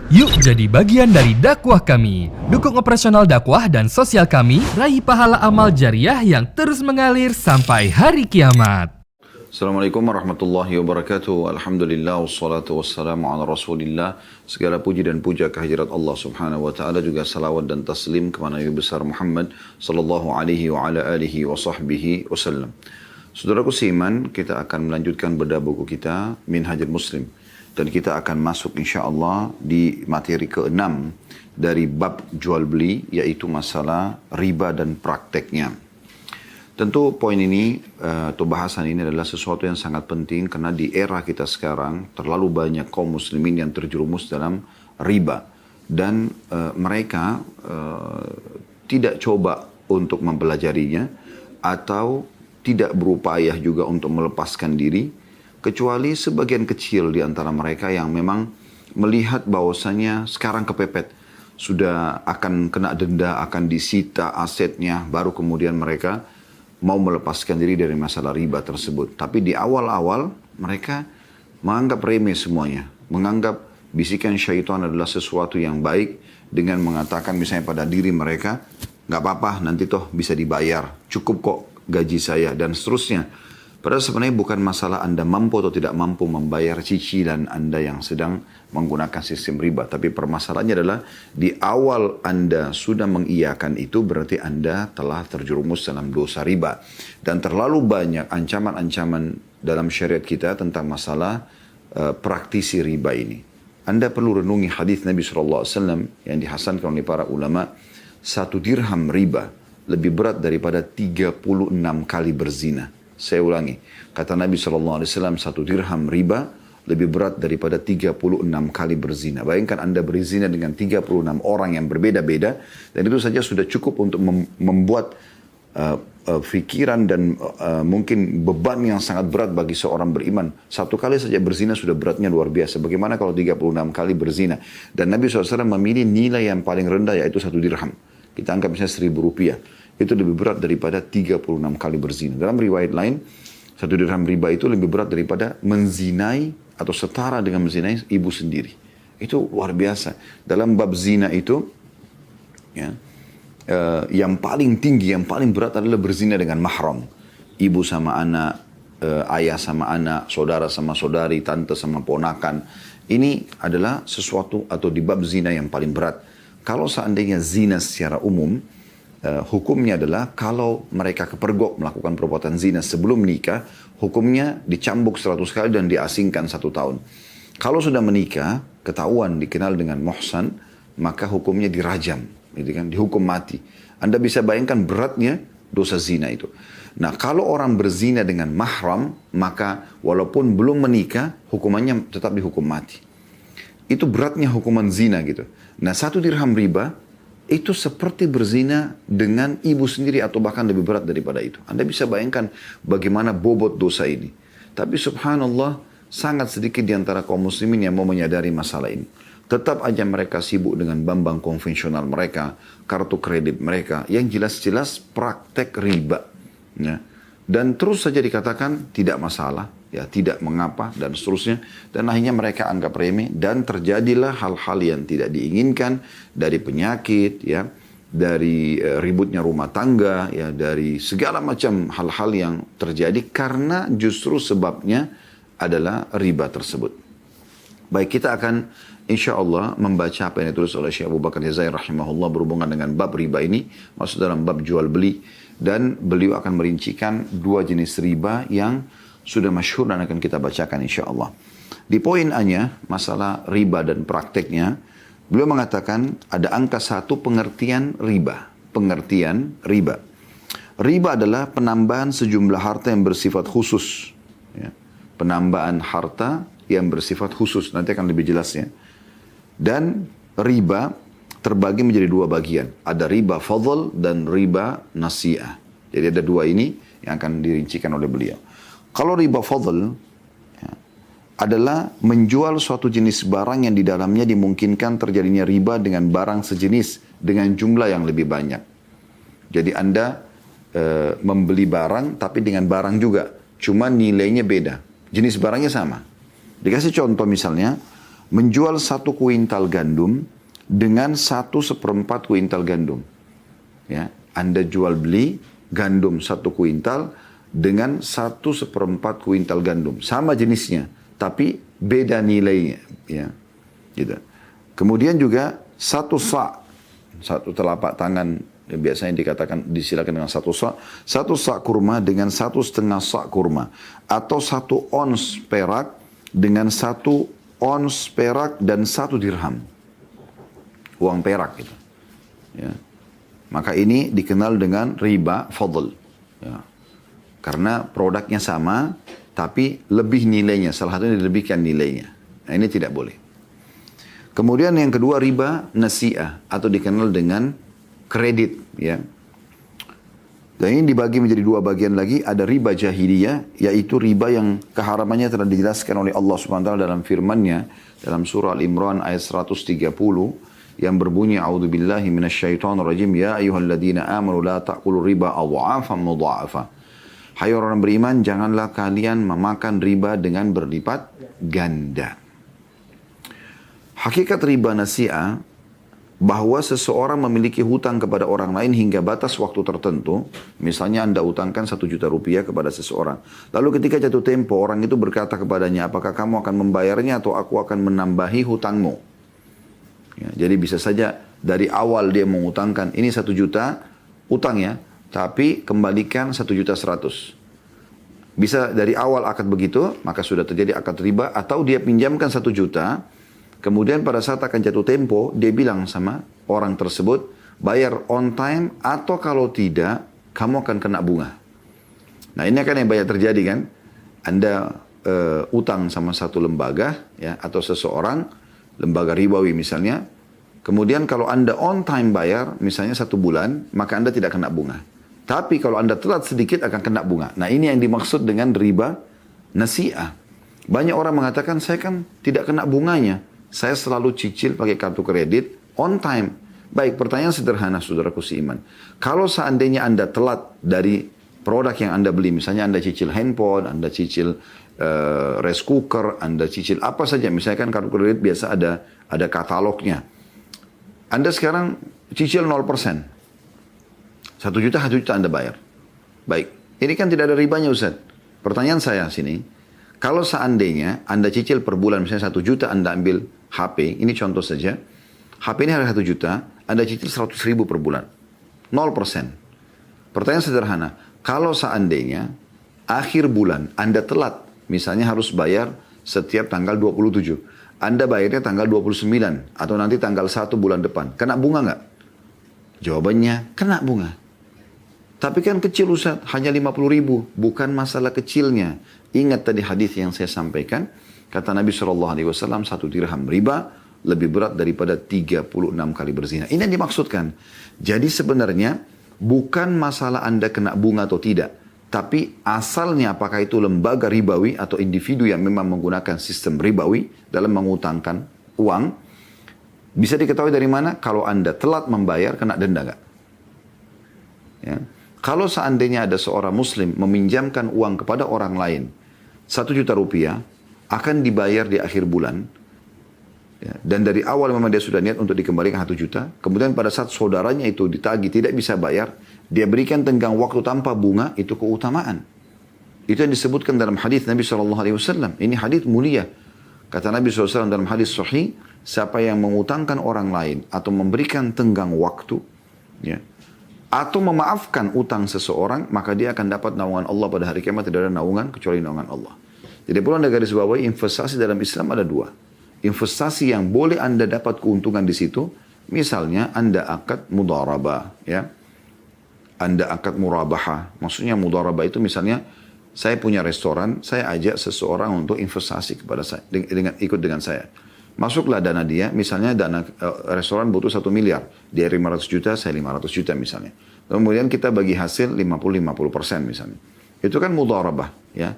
Yuk jadi bagian dari dakwah kami. Dukung operasional dakwah dan sosial kami, raih pahala amal jariah yang terus mengalir sampai hari kiamat. Assalamualaikum warahmatullahi wabarakatuh. Alhamdulillah wassalatu wassalamu ala Rasulillah. Segala puji dan puja kehadirat Allah Subhanahu wa taala, juga salawat dan taslim kepada Nabi besar Muhammad sallallahu alaihi wa ala alihi wa sahbihi wasallam. Saudaraku seiman, kita akan melanjutkan bedah buku kita Minhajul Muslim, dan kita akan masuk insyaallah di materi ke-6 dari bab jual beli, yaitu masalah riba dan prakteknya. Tentu poin ini atau bahasan ini adalah sesuatu yang sangat penting, karena di era kita sekarang terlalu banyak kaum muslimin yang terjerumus dalam riba, dan mereka tidak coba untuk mempelajarinya atau tidak berupaya juga untuk melepaskan diri, kecuali sebagian kecil di antara mereka yang memang melihat bahwasanya sekarang kepepet, sudah akan kena denda, akan disita asetnya, baru kemudian mereka mau melepaskan diri dari masalah riba tersebut. Tapi di awal-awal mereka menganggap remeh semuanya, menganggap bisikan syaitan adalah sesuatu yang baik, dengan mengatakan misalnya pada diri mereka, nggak apa-apa, nanti toh bisa dibayar, cukup kok gaji saya, dan seterusnya. Padahal sebenarnya bukan masalah Anda mampu atau tidak mampu membayar cicilan Anda yang sedang menggunakan sistem riba. Tapi permasalahannya adalah di awal Anda sudah mengiyakan itu, berarti Anda telah terjerumus dalam dosa riba. Dan terlalu banyak ancaman-ancaman dalam syariat kita tentang masalah praktisi riba ini. Anda perlu renungi hadis Nabi SAW yang dihasankan oleh para ulama. 1 dirham riba lebih berat daripada 36 kali berzina. Saya ulangi, kata Nabi SAW, 1 dirham riba lebih berat daripada 36 kali berzina. Bayangkan Anda berzina dengan 36 orang yang berbeda-beda, dan itu saja sudah cukup untuk membuat pikiran dan mungkin beban yang sangat berat bagi seorang beriman. 1 kali saja berzina sudah beratnya luar biasa. Bagaimana kalau 36 kali berzina? Dan Nabi SAW memilih nilai yang paling rendah, yaitu 1 dirham. Kita anggap misalnya 1.000 rupiah. Itu lebih berat daripada 36 kali berzina. Dalam riwayat lain, 1 dirham riba itu lebih berat daripada menzinai atau setara dengan menzinai ibu sendiri. Itu luar biasa. Dalam bab zina itu, ya, yang paling tinggi, yang paling berat adalah berzina dengan mahram. Ibu sama anak, ayah sama anak, saudara sama saudari, tante sama ponakan. Ini adalah sesuatu atau di bab zina yang paling berat. Kalau seandainya zina secara umum, hukumnya adalah kalau mereka kepergok melakukan perbuatan zina sebelum menikah, hukumnya dicambuk 100 kali dan diasingkan 1 tahun. Kalau sudah menikah, ketahuan dikenal dengan muhsan, maka hukumnya dirajam, gitu kan, dihukum mati. Anda bisa bayangkan beratnya dosa zina itu. Nah, kalau orang berzina dengan mahram, maka walaupun belum menikah, hukumannya tetap dihukum mati. Itu beratnya hukuman zina gitu. Nah, 1 dirham riba itu seperti berzina dengan ibu sendiri, atau bahkan lebih berat daripada itu. Anda bisa bayangkan bagaimana bobot dosa ini. Tapi subhanallah, sangat sedikit di antara kaum muslimin yang mau menyadari masalah ini. Tetap aja mereka sibuk dengan bank konvensional mereka, kartu kredit mereka, yang jelas-jelas praktek riba. Ya. Dan terus saja dikatakan tidak masalah, ya, tidak mengapa, dan seterusnya. Dan akhirnya mereka anggap remeh, dan terjadilah hal-hal yang tidak diinginkan, dari penyakit, ya, dari ributnya rumah tangga, ya, dari segala macam hal-hal yang terjadi karena justru sebabnya adalah riba tersebut. Baik, kita akan insya Allah membaca apa yang ditulis oleh Syekh Abu Bakar Jazair rahimahullah berhubungan dengan bab riba ini, masuk dalam bab jual beli, dan beliau akan merincikan 2 jenis riba yang sudah masyhur dan akan kita bacakan insya Allah. Di poin A-nya, masalah riba dan prakteknya, beliau mengatakan ada angka 1 pengertian riba. Pengertian riba. Riba adalah penambahan sejumlah harta yang bersifat khusus. Ya. Penambahan harta yang bersifat khusus. Nanti akan lebih jelas ya. Dan riba terbagi menjadi 2 bagian. Ada riba fadl dan riba nasi'ah. Jadi ada 2 ini yang akan dirincikan oleh beliau. Kalau riba fadl, ya, adalah menjual suatu jenis barang yang di dalamnya dimungkinkan terjadinya riba dengan barang sejenis dengan jumlah yang lebih banyak. Jadi Anda membeli barang tapi dengan barang juga, cuma nilainya beda. Jenis barangnya sama. Dikasih contoh misalnya, menjual 1 kuintal gandum dengan 1/4 kuintal gandum. Ya, Anda jual beli gandum 1 kuintal dengan 1/4 kuintal gandum. Sama jenisnya, tapi beda nilainya. Ya, gitu. Kemudian juga 1 sa', 1 telapak tangan, biasanya disilakan dengan 1 sa', 1 sa' kurma dengan 1,5 sa' kurma. Atau 1 ons perak dengan 1 ons perak dan 1 dirham. Uang perak gitu. Ya. Maka ini dikenal dengan riba fadl. Ya. Karena produknya sama, tapi lebih nilainya. Salah satunya dilebihkan nilainya. Nah, ini tidak boleh. Kemudian yang kedua riba nasi'ah atau dikenal dengan kredit. Ya. Dan ini dibagi menjadi 2 bagian lagi. Ada riba jahiliyah, yaitu riba yang keharamannya telah dijelaskan oleh Allah SWT dalam firman-Nya dalam surah Al-Imran ayat 130 yang berbunyi a'udzubillahi minasyaitonirrajim ya ayyuhalladzina amanu la ta'kulu riba adha'afan mudha'afa. Hai orang beriman, janganlah kalian memakan riba dengan berlipat ganda. Hakikat riba nasi'ah bahwa seseorang memiliki hutang kepada orang lain hingga batas waktu tertentu. Misalnya Anda hutangkan 1 juta rupiah kepada seseorang. Lalu ketika jatuh tempo, orang itu berkata kepadanya, apakah kamu akan membayarnya atau aku akan menambahi hutangmu? Ya, jadi bisa saja dari awal dia mengutangkan, ini 1 juta utang ya, tapi kembalikan 1,100,000. Bisa dari awal akad begitu, maka sudah terjadi akad riba. Atau dia pinjamkan 1 juta, kemudian pada saat akan jatuh tempo, dia bilang sama orang tersebut, bayar on time, atau kalau tidak, kamu akan kena bunga. Nah ini akan yang banyak terjadi kan. Anda utang sama satu lembaga, ya, atau seseorang, lembaga ribawi misalnya, kemudian kalau Anda on time bayar, misalnya 1 bulan, maka Anda tidak kena bunga. Tapi kalau Anda telat sedikit akan kena bunga. Nah ini yang dimaksud dengan riba nasi'ah. Banyak orang mengatakan, saya kan tidak kena bunganya. Saya selalu cicil pakai kartu kredit on time. Baik, pertanyaan sederhana saudaraku seiman. Kalau seandainya Anda telat dari produk yang Anda beli, misalnya Anda cicil handphone, Anda cicil rice cooker, Anda cicil apa saja. Misalnya kan kartu kredit biasa ada katalognya. Anda sekarang cicil 0%. 1 juta Anda bayar. Baik, ini kan tidak ada ribanya Ustaz. Pertanyaan saya sini, kalau seandainya Anda cicil per bulan, misalnya 1 juta Anda ambil HP, ini contoh saja. HP ini harga 1 juta, Anda cicil 100.000 per bulan. 0%. Pertanyaan sederhana, kalau seandainya akhir bulan Anda telat, misalnya harus bayar setiap tanggal 27. Anda bayarnya tanggal 29 atau nanti tanggal 1 bulan depan. Kena bunga nggak? Jawabannya, kena bunga. Tapi kan kecil Ustaz, hanya 50.000. Bukan masalah kecilnya. Ingat tadi hadis yang saya sampaikan. Kata Nabi SAW, 1 dirham riba lebih berat daripada 36 kali berzina. Ini yang dimaksudkan. Jadi sebenarnya bukan masalah Anda kena bunga atau tidak. Tapi asalnya apakah itu lembaga ribawi atau individu yang memang menggunakan sistem ribawi dalam mengutangkan uang. Bisa diketahui dari mana? Kalau Anda telat membayar, kena denda nggak? Ya. Kalau seandainya ada seorang muslim meminjamkan uang kepada orang lain, 1 juta rupiah, akan dibayar di akhir bulan. Ya. Dan dari awal memang dia sudah niat untuk dikembalikan 1 juta. Kemudian pada saat saudaranya itu ditagih tidak bisa bayar, dia berikan tenggang waktu tanpa bunga, itu keutamaan. Itu yang disebutkan dalam hadis Nabi SAW. Ini hadis mulia. Kata Nabi SAW dalam hadis sahih, siapa yang mengutangkan orang lain atau memberikan tenggang waktu, ya, atau memaafkan utang seseorang, maka dia akan dapat naungan Allah pada hari kiamat. Tidak ada naungan kecuali naungan Allah. Jadi perlu Anda garis bawahi, investasi dalam Islam ada 2. Investasi yang boleh Anda dapat keuntungan di situ, misalnya Anda akad mudharabah, ya. Anda akad murabaha. Maksudnya mudharabah itu misalnya saya punya restoran, saya ajak seseorang untuk investasi kepada saya, ikut dengan saya. Masuklah dana dia, misalnya dana restoran butuh 1 miliar. Dia 500 juta, saya 500 juta misalnya. Kemudian kita bagi hasil 50-50% misalnya. Itu kan mudharabah, ya.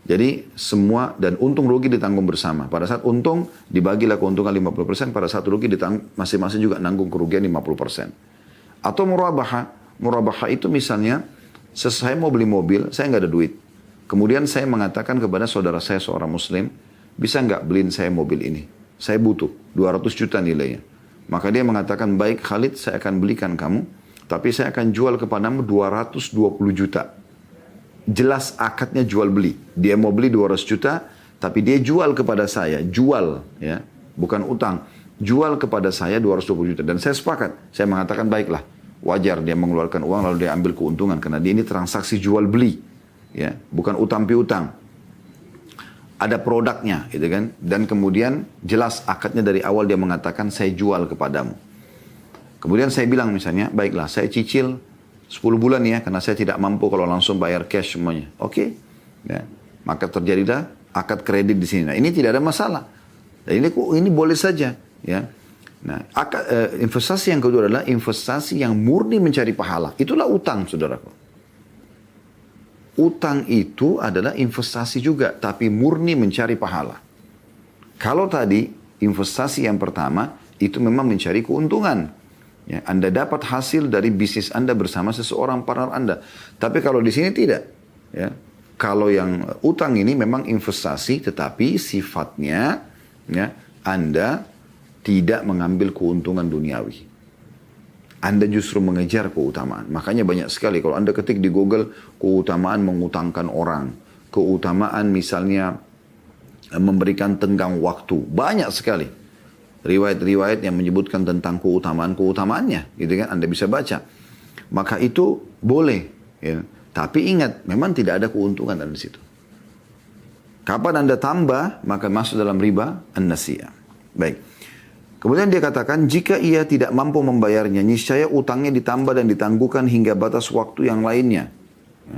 Jadi semua dan untung rugi ditanggung bersama. Pada saat untung dibagilah keuntungan 50%, pada saat rugi masing-masing juga nanggung kerugian 50%. Atau murabaha. Murabaha itu misalnya saya mau beli mobil, saya nggak ada duit. Kemudian saya mengatakan kepada saudara saya seorang muslim, bisa nggak beliin saya mobil ini? saya butuh 200 juta nilainya. Maka dia mengatakan, baik Khalid, saya akan belikan kamu, tapi saya akan jual kepadamu 220 juta. Jelas akadnya jual beli. Dia mau beli 200 juta, tapi dia jual kepada saya, jual, ya, bukan utang. Jual kepada saya 220 juta. Dan saya sepakat, saya mengatakan baiklah, wajar dia mengeluarkan uang lalu dia ambil keuntungan, karena dia ini transaksi jual beli, ya, bukan utang piutang. Ada produknya, gitu kan? Dan kemudian jelas akadnya dari awal dia mengatakan saya jual kepadamu. Kemudian saya bilang misalnya, baiklah saya cicil 10 bulan ya, karena saya tidak mampu kalau langsung bayar cash semuanya. Oke, ya. Maka terjadilah akad kredit di sini. Nah ini tidak ada masalah. Dan ini boleh saja, ya. Nah, investasi yang kedua adalah investasi yang murni mencari pahala. Itulah utang, saudaraku. Utang itu adalah investasi juga, tapi murni mencari pahala. Kalau tadi investasi yang pertama itu memang mencari keuntungan. Ya, Anda dapat hasil dari bisnis Anda bersama seseorang partner Anda. Tapi kalau di sini tidak. Ya. Kalau yang utang ini memang investasi, tetapi sifatnya ya, Anda tidak mengambil keuntungan duniawi. Anda justru mengejar keutamaan. Makanya banyak sekali kalau Anda ketik di Google keutamaan mengutangkan orang. Keutamaan misalnya memberikan tenggang waktu. Banyak sekali riwayat-riwayat yang menyebutkan tentang keutamaan-keutamaannya. Gitu kan, Anda bisa baca. Maka itu boleh. Ya. Tapi ingat, memang tidak ada keuntungan di situ. Kapan Anda tambah, maka masuk dalam riba an-nasiyah. Baik. Kemudian dia katakan, jika ia tidak mampu membayarnya, niscaya utangnya ditambah dan ditangguhkan hingga batas waktu yang lainnya.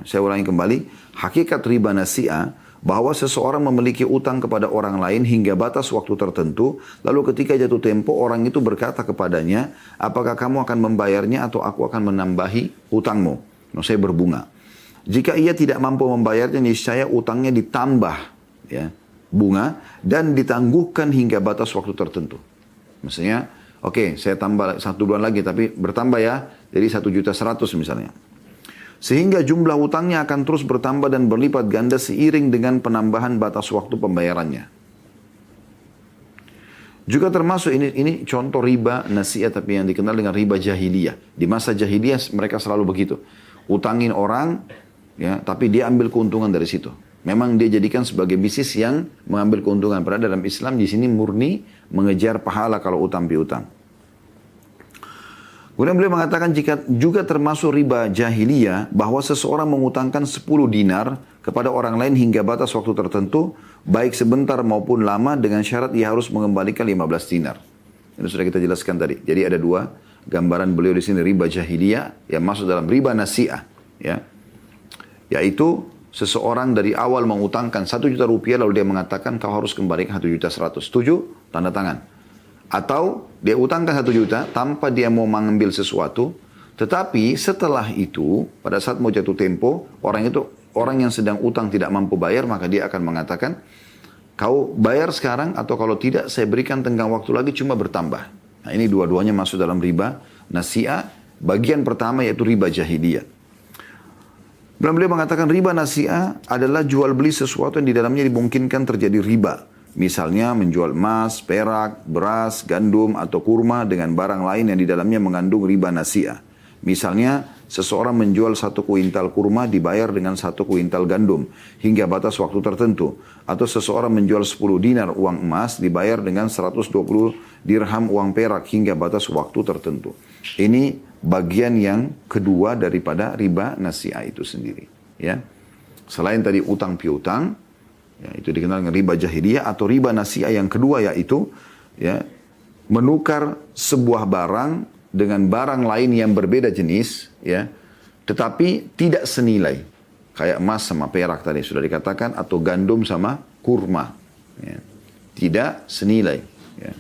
Saya ulangi kembali, hakikat riba nasi'ah, bahwa seseorang memiliki utang kepada orang lain hingga batas waktu tertentu, lalu ketika jatuh tempo, orang itu berkata kepadanya, apakah kamu akan membayarnya atau aku akan menambahi utangmu? Saya berbunga. Jika ia tidak mampu membayarnya, niscaya utangnya ditambah, ya, bunga, dan ditangguhkan hingga batas waktu tertentu. Maksudnya, oke, saya tambah 1 bulan lagi, tapi bertambah ya, jadi 1.100.000 misalnya. Sehingga jumlah utangnya akan terus bertambah dan berlipat ganda seiring dengan penambahan batas waktu pembayarannya. Juga termasuk ini contoh riba nasi'ah, tapi yang dikenal dengan riba jahiliyah. Di masa jahiliyah mereka selalu begitu. Utangin orang, ya, tapi dia ambil keuntungan dari situ. Memang dia jadikan sebagai bisnis yang mengambil keuntungan. Padahal dalam Islam di sini murni mengejar pahala kalau utang piutang. Kemudian beliau mengatakan jika juga termasuk riba jahiliyah bahwa seseorang mengutangkan 10 dinar kepada orang lain hingga batas waktu tertentu, baik sebentar maupun lama dengan syarat ia harus mengembalikan 15 dinar. Ini sudah kita jelaskan tadi. Jadi ada 2 gambaran beliau di sini, riba jahiliyah yang masuk dalam riba nasi'ah, ya. Yaitu seseorang dari awal mengutangkan 1 juta rupiah lalu dia mengatakan kau harus kembalikan 1.100.000. Setuju? Tanda tangan. Atau dia utangkan 1 juta tanpa dia mau mengambil sesuatu. Tetapi setelah itu pada saat mau jatuh tempo, orang yang sedang utang tidak mampu bayar, maka dia akan mengatakan kau bayar sekarang atau kalau tidak saya berikan tenggang waktu lagi cuma bertambah. Nah ini dua-duanya masuk dalam riba nasi'ah. Bagian pertama yaitu riba jahiliyah. Beliau mengatakan riba nasi'ah adalah jual beli sesuatu yang di dalamnya dimungkinkan terjadi riba. Misalnya menjual emas, perak, beras, gandum atau kurma dengan barang lain yang di dalamnya mengandung riba nasi'ah. Misalnya seseorang menjual 1 kuintal kurma dibayar dengan 1 kuintal gandum hingga batas waktu tertentu. Atau seseorang menjual 10 dinar uang emas dibayar dengan 120 dirham uang perak hingga batas waktu tertentu. Ini bagian yang kedua daripada riba nasi'ah itu sendiri. Ya. Selain tadi utang piutang, ya, itu dikenal dengan riba jahiliyah atau riba nasi'ah yang kedua yaitu ya, menukar sebuah barang dengan barang lain yang berbeda jenis, ya, tetapi tidak senilai. Kayak emas sama perak tadi sudah dikatakan, atau gandum sama kurma. Ya. Tidak senilai. Ya.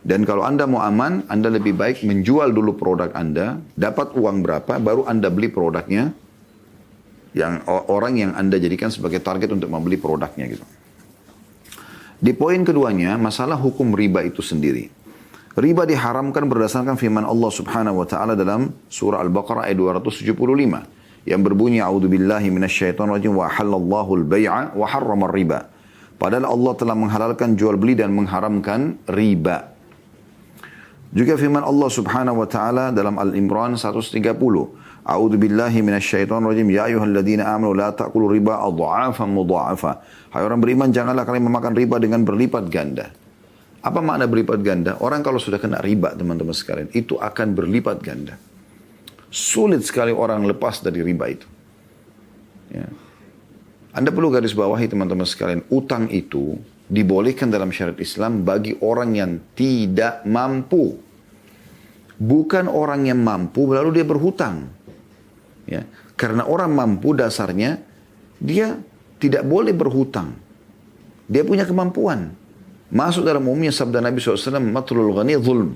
Dan kalau Anda mau aman, Anda lebih baik menjual dulu produk Anda, dapat uang berapa, baru Anda beli produknya, yang orang yang Anda jadikan sebagai target untuk membeli produknya gitu. Di poin keduanya, masalah hukum riba itu sendiri. Riba diharamkan berdasarkan firman Allah Subhanahu wa taala dalam surah Al-Baqarah ayat 275 yang berbunyi a'udzubillahi minasyaitonirrajim wa halallahu al-bai'a wa harrama riba. Padahal Allah telah menghalalkan jual beli dan mengharamkan riba. Juga firman Allah Subhanahu wa taala dalam Al-Imran 130. A'udzu billahi minasyaitonir rajim. Ya ayyuhalladzina amanu la ta'kulu riba adha'afan mudha'afa. Hai orang beriman, janganlah kalian memakan riba dengan berlipat ganda. Apa makna berlipat ganda? Orang kalau sudah kena riba, teman-teman sekalian, itu akan berlipat ganda. Sulit sekali orang lepas dari riba itu. Ya. Anda perlu garis bawahi, teman-teman sekalian, utang itu dibolehkan dalam syariat Islam bagi orang yang tidak mampu. Bukan orang yang mampu lalu dia berhutang. Ya. Karena orang mampu dasarnya dia tidak boleh berhutang. Dia punya kemampuan. Masuk dalam umumnya sabda Nabi SAW, matlul ghani zulm.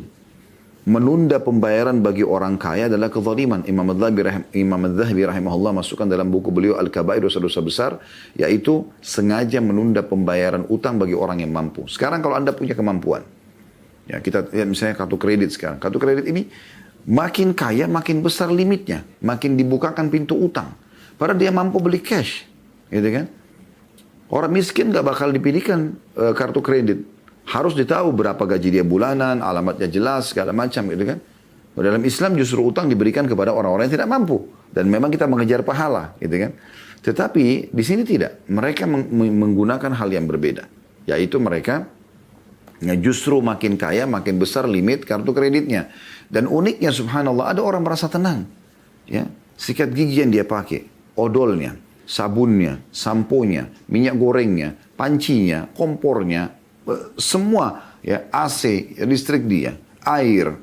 Menunda pembayaran bagi orang kaya adalah kezaliman. Imam Adz-Dzahabi rahimahullah masukkan dalam buku beliau Al-Kabair, dosa-dosa besar, yaitu sengaja menunda pembayaran utang bagi orang yang mampu. Sekarang kalau Anda punya kemampuan, ya kita lihat misalnya kartu kredit sekarang. Kartu kredit ini makin kaya, makin besar limitnya. Makin dibukakan pintu utang. Padahal dia mampu beli cash. Gitu kan? Orang miskin gak bakal dipilihkan kartu kredit. Harus ditahu berapa gaji dia bulanan, alamatnya jelas, segala macam gitu kan. Dalam Islam justru utang diberikan kepada orang-orang yang tidak mampu. Dan memang kita mengejar pahala gitu kan. Tetapi di sini tidak. Mereka menggunakan hal yang berbeda. Yaitu mereka justru makin kaya, makin besar limit kartu kreditnya. Dan uniknya subhanallah, ada orang merasa tenang. Ya, sikat gigi yang dia pakai, odolnya, sabunnya, samponya, minyak gorengnya, pancinya, kompornya, semua ya, AC, listrik dia, air,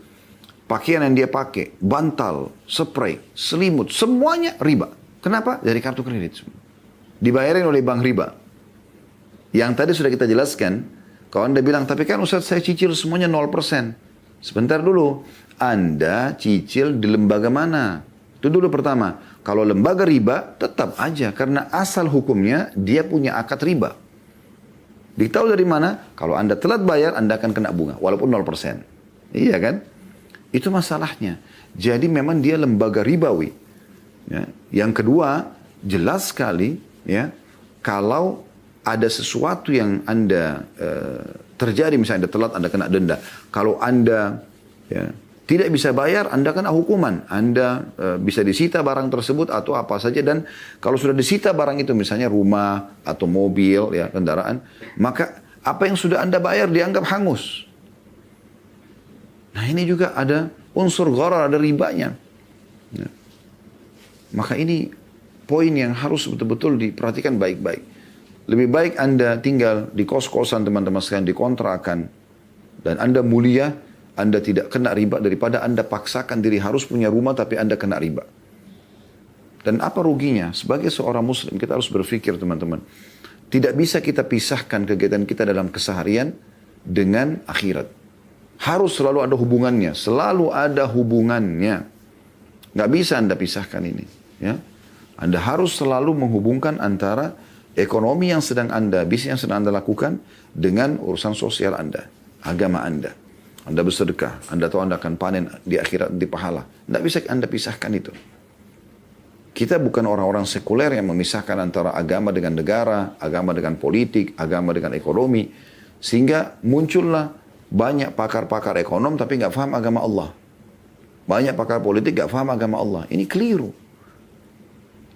pakaian yang dia pakai, bantal, spray, selimut, semuanya riba. Kenapa? Dari kartu kredit. Dibayarin oleh bank riba. Yang tadi sudah kita jelaskan, kalau Anda bilang, tapi kan Ustaz saya cicil semuanya 0%. Sebentar dulu, Anda cicil di lembaga mana? Itu dulu pertama. Kalau lembaga riba, tetap aja. Karena asal hukumnya, dia punya akad riba. Ditahu dari mana? Kalau Anda telat bayar, Anda akan kena bunga. Walaupun 0%. Iya kan? Itu masalahnya. Jadi memang dia lembaga ribawi. Ya. Yang kedua, jelas sekali, ya, kalau ada sesuatu yang Anda terjadi, misalnya Anda telat, Anda kena denda. Kalau Anda ya, tidak bisa bayar, Anda kena hukuman. Anda bisa disita barang tersebut atau apa saja. Dan kalau sudah disita barang itu, misalnya rumah atau mobil, ya, kendaraan, maka apa yang sudah Anda bayar dianggap hangus. Nah ini juga ada unsur gharar, ada ribanya. Ya. Maka ini poin yang harus betul-betul diperhatikan baik-baik. Lebih baik Anda tinggal di kos-kosan teman-teman sekalian, di kontrakan. Dan Anda mulia, Anda tidak kena riba daripada Anda paksakan diri harus punya rumah tapi Anda kena riba. Dan apa ruginya? Sebagai seorang muslim kita harus berpikir teman-teman. Tidak bisa kita pisahkan kegiatan kita dalam keseharian dengan akhirat. Harus selalu ada hubungannya. Selalu ada hubungannya. Nggak bisa Anda pisahkan ini. Ya. Anda harus selalu menghubungkan antara ekonomi yang sedang Anda, bisnis yang sedang Anda lakukan dengan urusan sosial Anda, agama Anda. Anda bersedekah, Anda tahu Anda akan panen di akhirat, di pahala. Tidak bisa Anda pisahkan itu. Kita bukan orang-orang sekuler yang memisahkan antara agama dengan negara, agama dengan politik, agama dengan ekonomi. Sehingga muncullah banyak pakar-pakar ekonom tapi nggak paham agama Allah. Banyak pakar politik nggak paham agama Allah. Ini keliru.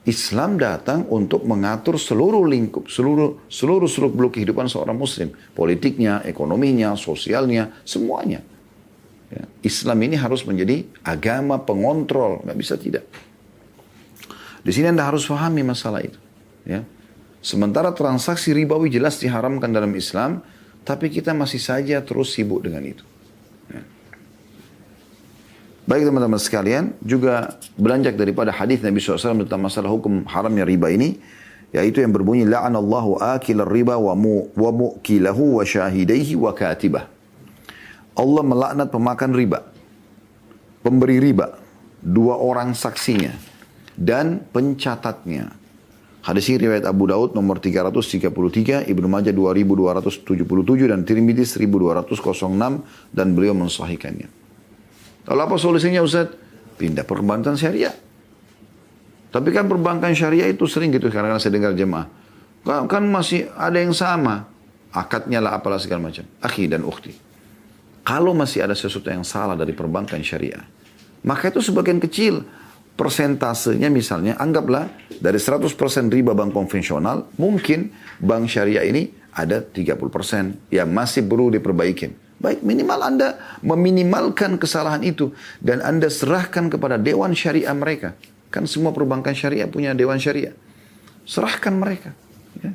Islam datang untuk mengatur seluruh lingkup, seluruh seluk-beluk kehidupan seorang muslim. Politiknya, ekonominya, sosialnya, semuanya. Ya. Islam ini harus menjadi agama pengontrol, nggak bisa tidak. Di sini Anda harus pahami masalah itu. Ya. Sementara transaksi ribawi jelas diharamkan dalam Islam, tapi kita masih saja terus sibuk dengan itu. Ya. Baik teman-teman sekalian, juga beranjak daripada hadis Nabi SAW tentang masalah hukum haramnya riba ini, yaitu yang berbunyi, la'anallahu akilar riba wa mu'kilahu wa syahidaihi wa katibah. Allah melaknat pemakan riba, pemberi riba, dua orang saksinya, dan pencatatnya. Hadis ini riwayat Abu Daud nomor 333, Ibnu Majah 2277 dan Tirmidzi 1206 dan beliau mensahihkannya. Lalu apa solusinya Ustaz? Pindah perbankan syariah. Tapi kan perbankan syariah itu sering gitu, karena saya dengar jemaah. Kan masih ada yang sama. Akadnya lah apalah segala macam. Akhi dan ukhti. Kalau masih ada sesuatu yang salah dari perbankan syariah, maka itu sebagian kecil. Persentasenya misalnya, anggaplah dari 100% riba bank konvensional, mungkin bank syariah ini ada 30% yang masih perlu diperbaikin. Baik, minimal Anda meminimalkan kesalahan itu. Dan Anda serahkan kepada dewan syariah mereka. Kan semua perbankan syariah punya dewan syariah. Serahkan mereka. Ya.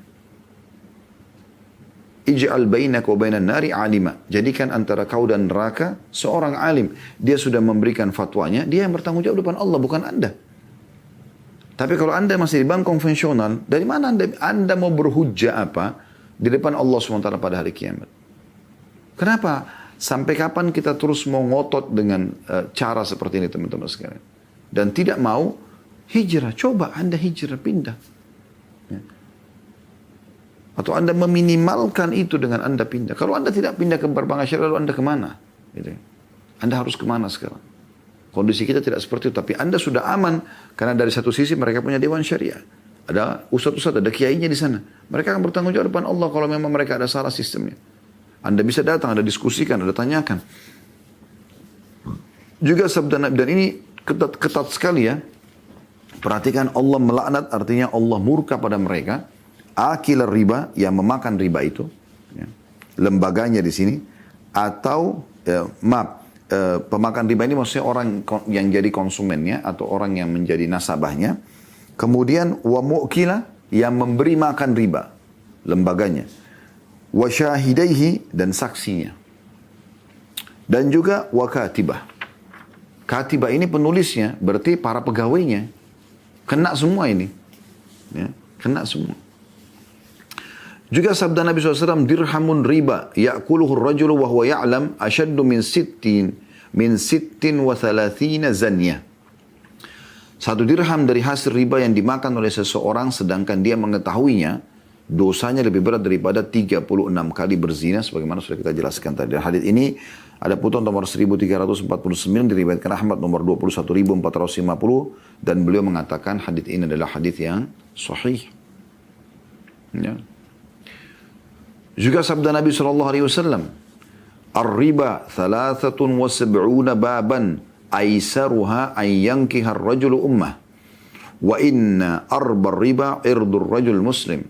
Ij'al bainaka wa bainan nari alima. Jadikan antara kau dan neraka seorang alim. Dia sudah memberikan fatwanya, dia yang bertanggung jawab depan Allah, bukan Anda. Tapi kalau Anda masih di bank konvensional, dari mana Anda mau berhujjah apa di depan Allah SWT pada hari kiamat? Kenapa? Sampai kapan kita terus mau ngotot dengan cara seperti ini teman-teman sekalian? Dan tidak mau hijrah. Coba Anda hijrah, pindah. Ya. Atau Anda meminimalkan itu dengan Anda pindah. Kalau Anda tidak pindah ke perbankan syariah, lalu Anda kemana? Gitu. Anda harus kemana sekarang? Kondisi kita tidak seperti itu. Tapi Anda sudah aman. Karena dari satu sisi mereka punya dewan syariah. Ada ustadz-ustadz, ada kiainya di sana. Mereka akan bertanggung jawab depan Allah kalau memang mereka ada salah sistemnya. Anda bisa datang, Anda diskusikan, Anda tanyakan. Juga sabda Nabi, dan ini ketat sekali ya. Perhatikan, Allah melaknat, artinya Allah murka pada mereka. Akil riba, yang memakan riba itu. Ya. Lembaganya di sini. Atau, pemakan riba ini maksudnya orang yang jadi konsumennya, atau orang yang menjadi nasabahnya. Kemudian, wa mu'kila, yang memberi makan riba. Lembaganya. Wa syahidaihi, dan saksinya. Dan juga wa katibah. Katibah ini penulisnya, berarti para pegawainya. Kena semua ini. Ya, kena semua. Juga sabda Nabi SAW, dirhamun riba, ya'kuluhu rajulu wa huwa ya'lam, asyaddu min sittin wa thalathina zanyah. Satu dirham dari hasil riba yang dimakan oleh seseorang, sedangkan dia mengetahuinya, dosanya lebih berat daripada 36 kali berzina, sebagaimana sudah kita jelaskan tadi. Hadis ini ada putuan nomor 1349, diriwayatkan Ahmad nomor 21450, dan beliau mengatakan hadis ini adalah hadis yang sahih. Ya. Juga sabda Nabi SAW, Ar-riba 73 baban, aisaruha an yankiha ar-rajulu ummah, wa inna arba riba irdur rajul muslim.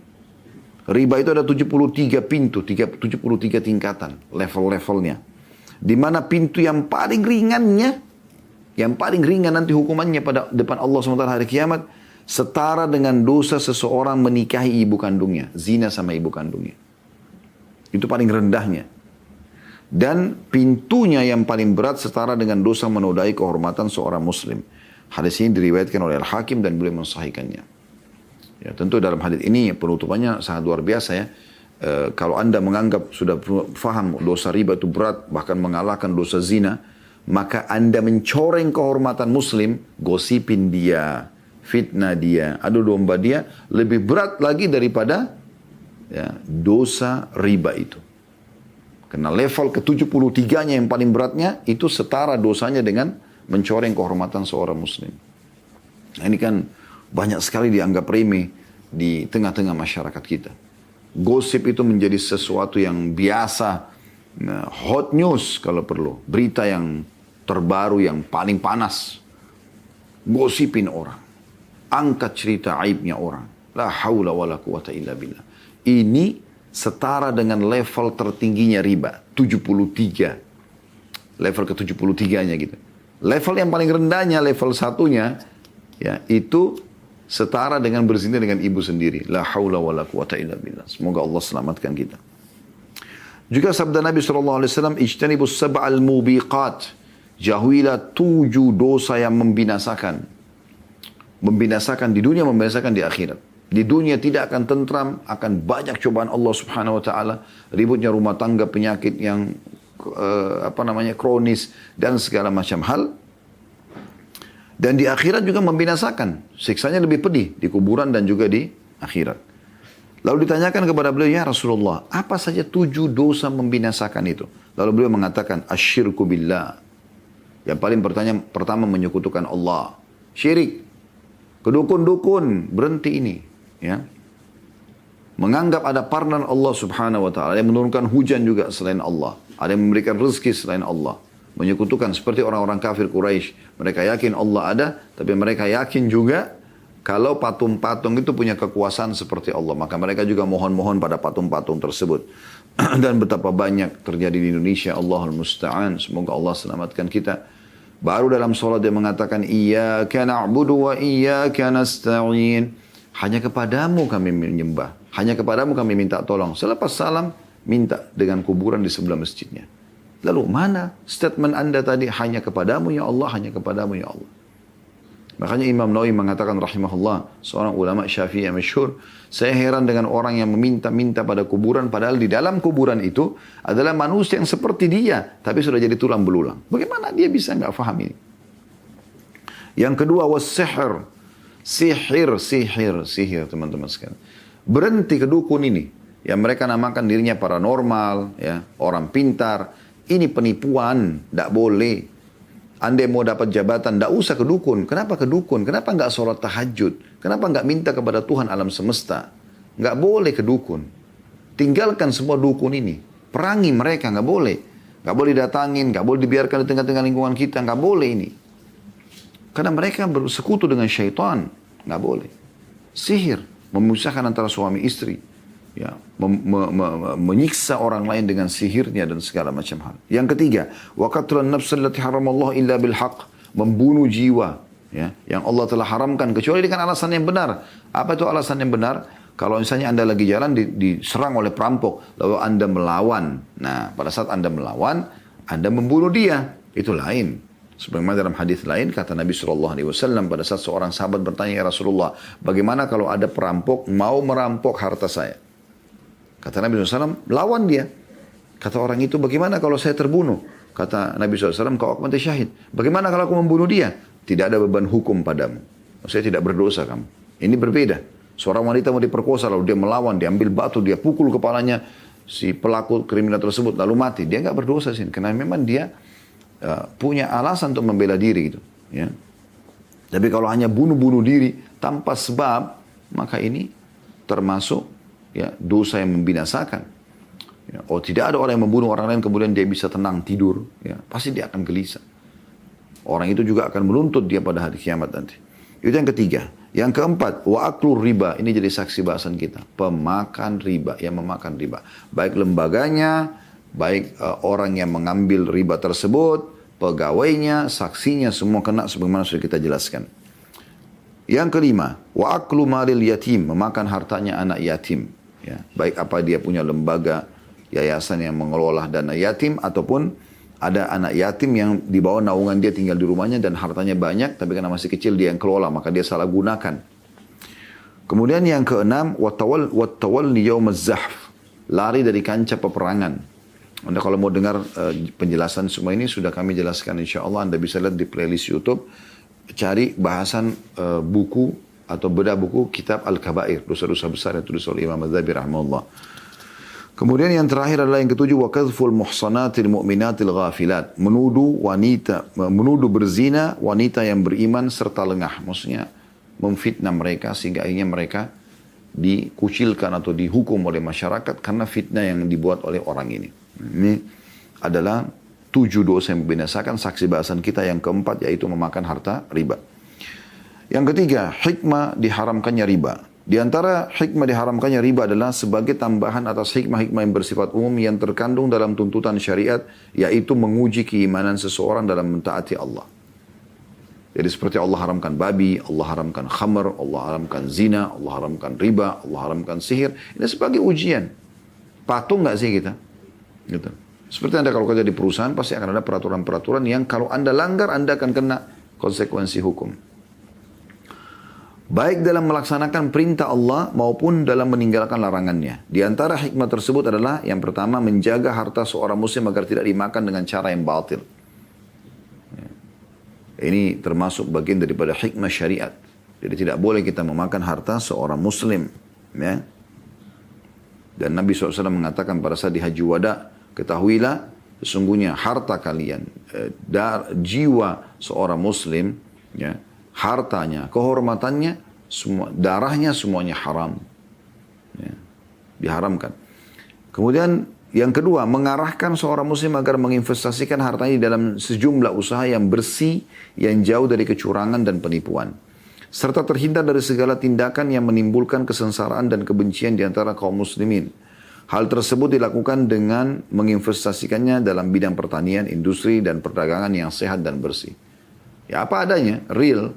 Riba itu ada 73 pintu, 73 tingkatan, level-levelnya. Di mana pintu yang paling ringannya, yang paling ringan nanti hukumannya pada depan Allah SWT hari kiamat, setara dengan dosa seseorang menikahi ibu kandungnya, zina sama ibu kandungnya. Itu paling rendahnya. Dan pintunya yang paling berat setara dengan dosa menodai kehormatan seorang muslim. Hadis ini diriwayatkan oleh Al-Hakim dan beliau mensahihkannya. Ya, tentu dalam hadis ini penutupannya sangat luar biasa ya. Kalau Anda menganggap sudah faham dosa riba itu berat, bahkan mengalahkan dosa zina, maka Anda mencoreng kehormatan muslim, gosipin dia, fitnah dia, adu domba dia, lebih berat lagi daripada ya, dosa riba itu. Karena level ke-73-nya yang paling beratnya, itu setara dosanya dengan mencoreng kehormatan seorang muslim. Nah, ini kan banyak sekali dianggap remeh di tengah-tengah masyarakat kita. Gosip itu menjadi sesuatu yang biasa, hot news kalau perlu, berita yang terbaru yang paling panas. Gosipin orang, angkat cerita aibnya orang. La haula wala quwata illa billah. Ini setara dengan level tertingginya riba, 73. Level ke-73-nya gitu. Level yang paling rendahnya, level satunya, ya, itu setara dengan berzina dengan ibu sendiri. La haula wa la quwata illa billah. Semoga Allah selamatkan kita. Juga sabda Nabi SAW, ijtanibus sab'al mubiqat. Jauhilah 7 dosa yang membinasakan. Membinasakan di dunia, membinasakan di akhirat. Di dunia tidak akan tentram, akan banyak cobaan Allah Subhanahu wa taala, ributnya rumah tangga, penyakit yang kronis dan segala macam hal. Dan di akhirat juga membinasakan. Siksanya lebih pedih di kuburan dan juga di akhirat. Lalu ditanyakan kepada beliau, ya Rasulullah, apa saja 7 dosa membinasakan itu? Lalu beliau mengatakan, asyirku billah. Yang paling pertama menyekutukan Allah. Syirik. Kedukun-dukun, berhenti ini. Ya. menganggap ada partner Allah subhanahu wa ta'ala, yang menurunkan hujan juga selain Allah, ada yang memberikan rezeki selain Allah, menyekutukan seperti orang-orang kafir Quraisy. Mereka yakin Allah ada, tapi mereka yakin juga kalau patung-patung itu punya kekuasaan seperti Allah, maka mereka juga mohon-mohon pada patung-patung tersebut. Dan betapa banyak terjadi di Indonesia, Allahul Musta'an. Semoga Allah selamatkan kita. Baru dalam sholat dia mengatakan, Iyyaka na'budu wa iyyaka nasta'in. Hanya kepadamu kami menyembah. Hanya kepadamu kami minta tolong. Selepas salam, minta dengan kuburan di sebelah masjidnya. Lalu mana statement anda tadi? Hanya kepadamu ya Allah, hanya kepadamu ya Allah. Makanya Imam Nawawi mengatakan rahimahullah, seorang ulama Syafi'i yang masyhur, saya heran dengan orang yang meminta-minta pada kuburan, padahal di dalam kuburan itu adalah manusia yang seperti dia, tapi sudah jadi tulang belulang. Bagaimana dia bisa nggak paham ini? Yang kedua, was-sihr. Sihir, teman-teman sekalian. Berhenti ke dukun ini, yang mereka namakan dirinya paranormal, ya, orang pintar. Ini penipuan, tidak boleh. Anda mau dapat jabatan, tidak usah ke dukun. Kenapa ke dukun? Kenapa nggak sholat tahajud? Kenapa nggak minta kepada Tuhan alam semesta? Nggak boleh ke dukun. Tinggalkan semua dukun ini. Perangi mereka, nggak boleh. Nggak boleh datangin, nggak boleh dibiarkan di tengah-tengah lingkungan kita, nggak boleh ini. Karena mereka bersekutu dengan syaitan, nggak boleh. Sihir, memisahkan antara suami istri. Ya, menyiksa orang lain dengan sihirnya dan segala macam hal. Yang ketiga, wa qatlun nafs allati haramallahu illa bil haqq, membunuh jiwa, ya, yang Allah telah haramkan kecuali dengan alasan yang benar. Apa itu alasan yang benar? Kalau misalnya Anda lagi jalan diserang oleh perampok, lalu Anda melawan. Nah, pada saat Anda melawan, Anda membunuh dia, itu lain. Sebagaimana dalam hadis lain kata Nabi SAW pada saat seorang sahabat bertanya, ya Rasulullah, bagaimana kalau ada perampok mau merampok harta saya? Kata Nabi SAW, lawan dia. Kata orang itu, bagaimana kalau saya terbunuh? Kata Nabi SAW, kau akan mati syahid. Bagaimana kalau aku membunuh dia? Tidak ada beban hukum padamu. Saya tidak berdosa kamu. Ini berbeda. Seorang wanita mau diperkosa, lalu dia melawan, dia ambil batu, dia pukul kepalanya si pelaku kriminal tersebut, lalu mati. Dia nggak berdosa sih, karena memang dia punya alasan untuk membela diri gitu. Ya. Tapi kalau hanya bunuh-bunuh diri tanpa sebab, maka ini termasuk ya, dosa yang membinasakan. Ya, tidak ada orang yang membunuh orang lain kemudian dia bisa tenang tidur. Ya, pasti dia akan gelisah. Orang itu juga akan menuntut dia pada hari kiamat nanti. Itu yang ketiga. Yang keempat, wa aklur riba. Ini jadi saksi bahasan kita. Pemakan riba, yang memakan riba. Baik lembaganya, baik orang yang mengambil riba tersebut, pegawainya, saksinya, semua kena sebagaimana sudah kita jelaskan. Yang kelima, wa aklu malil yatim, memakan hartanya anak yatim. Ya, baik apa dia punya lembaga, yayasan yang mengelola dana yatim, ataupun ada anak yatim yang di bawah naungan dia tinggal di rumahnya dan hartanya banyak, tapi karena masih kecil dia yang kelola, maka dia salah gunakan. Kemudian yang keenam, wattawalli yaumaz zahf, lari dari kancah peperangan. Anda kalau mau dengar penjelasan semua ini sudah kami jelaskan, insya Allah Anda bisa lihat di playlist YouTube. Cari bahasan buku atau bedah buku kitab Al-Kabair, dosa-dosa besar yang tulis oleh Imam Az-Zahabi rahimahullah. Kemudian yang terakhir adalah yang ketujuh, wa kadhful muhsanatil mu'minatil ghafilat, menuduh berzina wanita yang beriman serta lengah, maksudnya memfitnah mereka sehingga akhirnya mereka dikucilkan atau dihukum oleh masyarakat karena fitnah yang dibuat oleh orang ini. Ini adalah 7 dosa yang membinasakan. Saksi bahasan kita yang keempat yaitu memakan harta riba. Yang ketiga, hikmah diharamkannya riba. Di antara hikmah diharamkannya riba adalah sebagai tambahan atas hikmah-hikmah yang bersifat umum yang terkandung dalam tuntutan syariat, yaitu menguji keimanan seseorang dalam mentaati Allah. Jadi seperti Allah haramkan babi, Allah haramkan khamr, Allah haramkan zina, Allah haramkan riba, Allah haramkan sihir. Ini sebagai ujian. Patuh nggak sih kita? Gitu. Seperti Anda kalau kerja di perusahaan, pasti akan ada peraturan-peraturan yang kalau Anda langgar, Anda akan kena konsekuensi hukum. Baik dalam melaksanakan perintah Allah maupun dalam meninggalkan larangannya. Di antara hikmah tersebut adalah yang pertama, menjaga harta seorang muslim agar tidak dimakan dengan cara yang batil. Ini termasuk bagian daripada hikmah syariat. Jadi tidak boleh kita memakan harta seorang muslim. Ya. Dan Nabi SAW mengatakan pada saat di Haji Wada, ketahuilah sesungguhnya harta kalian, jiwa seorang muslim, ya, hartanya, kehormatannya, semua, darahnya semuanya haram. Ya. diharamkan. Kemudian yang kedua, mengarahkan seorang muslim agar menginvestasikan hartanya dalam sejumlah usaha yang bersih, yang jauh dari kecurangan dan penipuan. Serta terhindar dari segala tindakan yang menimbulkan kesengsaraan dan kebencian di antara kaum muslimin. Hal tersebut dilakukan dengan menginvestasikannya dalam bidang pertanian, industri, dan perdagangan yang sehat dan bersih. Ya apa adanya, real,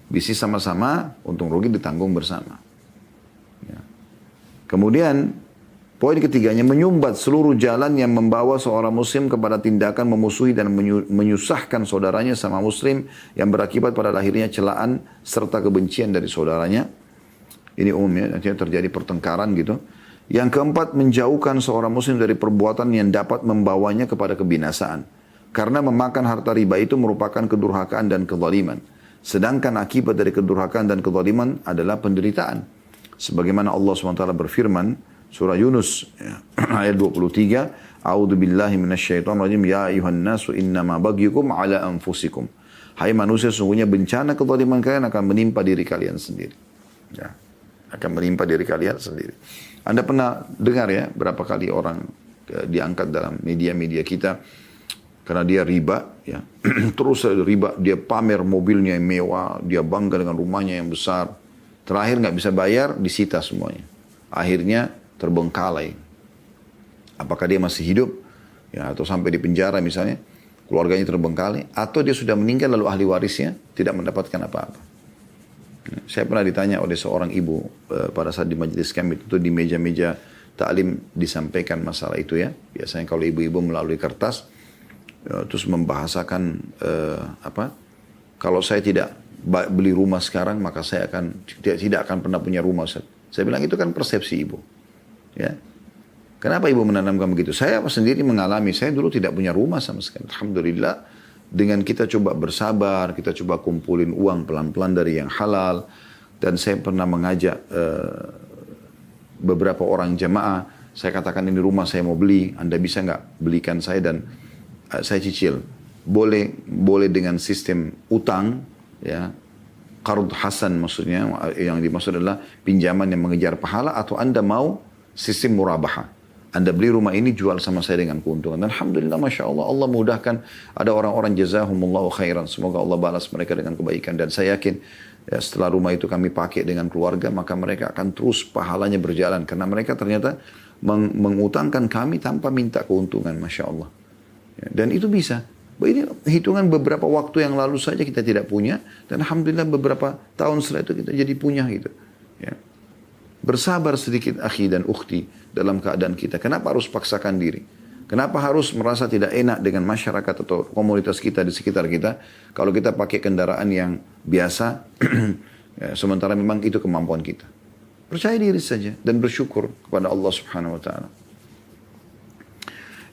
bisnis sama-sama, untung rugi ditanggung bersama. Ya. Kemudian, poin ketiganya, menyumbat seluruh jalan yang membawa seorang muslim kepada tindakan memusuhi dan menyusahkan saudaranya sama muslim yang berakibat pada lahirnya celaan serta kebencian dari saudaranya. Ini umumnya, nantinya terjadi pertengkaran gitu. Yang keempat, menjauhkan seorang muslim dari perbuatan yang dapat membawanya kepada kebinasaan. Karena memakan harta riba itu merupakan kedurhakaan dan kezaliman. Sedangkan akibat dari kedurhakaan dan kezaliman adalah penderitaan. Sebagaimana Allah SWT berfirman, surah Yunus ayat 23, A'udzu billahi minasyaitonir rajim, ya ayuhan nasu innama bagyukum ala anfusikum. Hai manusia, sungguhnya bencana kezaliman kalian akan menimpa diri kalian sendiri. Ya, akan menimpa diri kalian sendiri. Anda pernah dengar ya berapa kali orang diangkat dalam media-media kita karena dia riba, ya. Terus riba, dia pamer mobilnya yang mewah, dia bangga dengan rumahnya yang besar. Terakhir nggak bisa bayar, disita semuanya. Akhirnya terbengkalai. Apakah dia masih hidup, ya, atau sampai di penjara misalnya, keluarganya terbengkalai, atau dia sudah meninggal lalu ahli warisnya tidak mendapatkan apa-apa. Saya pernah ditanya oleh seorang ibu pada saat di majelis kami itu di meja-meja taklim disampaikan masalah itu ya. Biasanya kalau ibu-ibu melalui kertas terus membahasakan kalau saya tidak beli rumah sekarang maka saya tidak akan pernah punya rumah. Saya bilang itu kan persepsi ibu. Ya. Kenapa ibu menanamkan begitu? Saya sendiri mengalami, saya dulu tidak punya rumah sama sekali. Alhamdulillah. Dengan kita coba bersabar, kita coba kumpulin uang pelan-pelan dari yang halal. Dan saya pernah mengajak beberapa orang jamaah. Saya katakan ini rumah saya mau beli, Anda bisa nggak belikan saya dan saya cicil. Boleh dengan sistem utang, ya, qard hasan maksudnya, yang dimaksud adalah pinjaman yang mengejar pahala, atau Anda mau sistem murabaha. Anda beli rumah ini, jual sama saya dengan keuntungan. Dan alhamdulillah, Masya Allah, Allah mudahkan. Ada orang-orang jazahumullahu khairan. Semoga Allah balas mereka dengan kebaikan. Dan saya yakin, ya, setelah rumah itu kami pakai dengan keluarga, maka mereka akan terus pahalanya berjalan. Karena mereka ternyata mengutangkan kami tanpa minta keuntungan, Masya Allah. Ya, dan itu bisa. Ini hitungan beberapa waktu yang lalu saja kita tidak punya. Dan alhamdulillah beberapa tahun setelah itu kita jadi punya gitu. Ya. Bersabar sedikit akhi dan ukhti dalam keadaan kita. Kenapa harus paksakan diri? Kenapa harus merasa tidak enak dengan masyarakat atau komunitas kita di sekitar kita? Kalau kita pakai kendaraan yang biasa, ya, sementara memang itu kemampuan kita. Percaya diri saja dan bersyukur kepada Allah Subhanahu Wa Taala.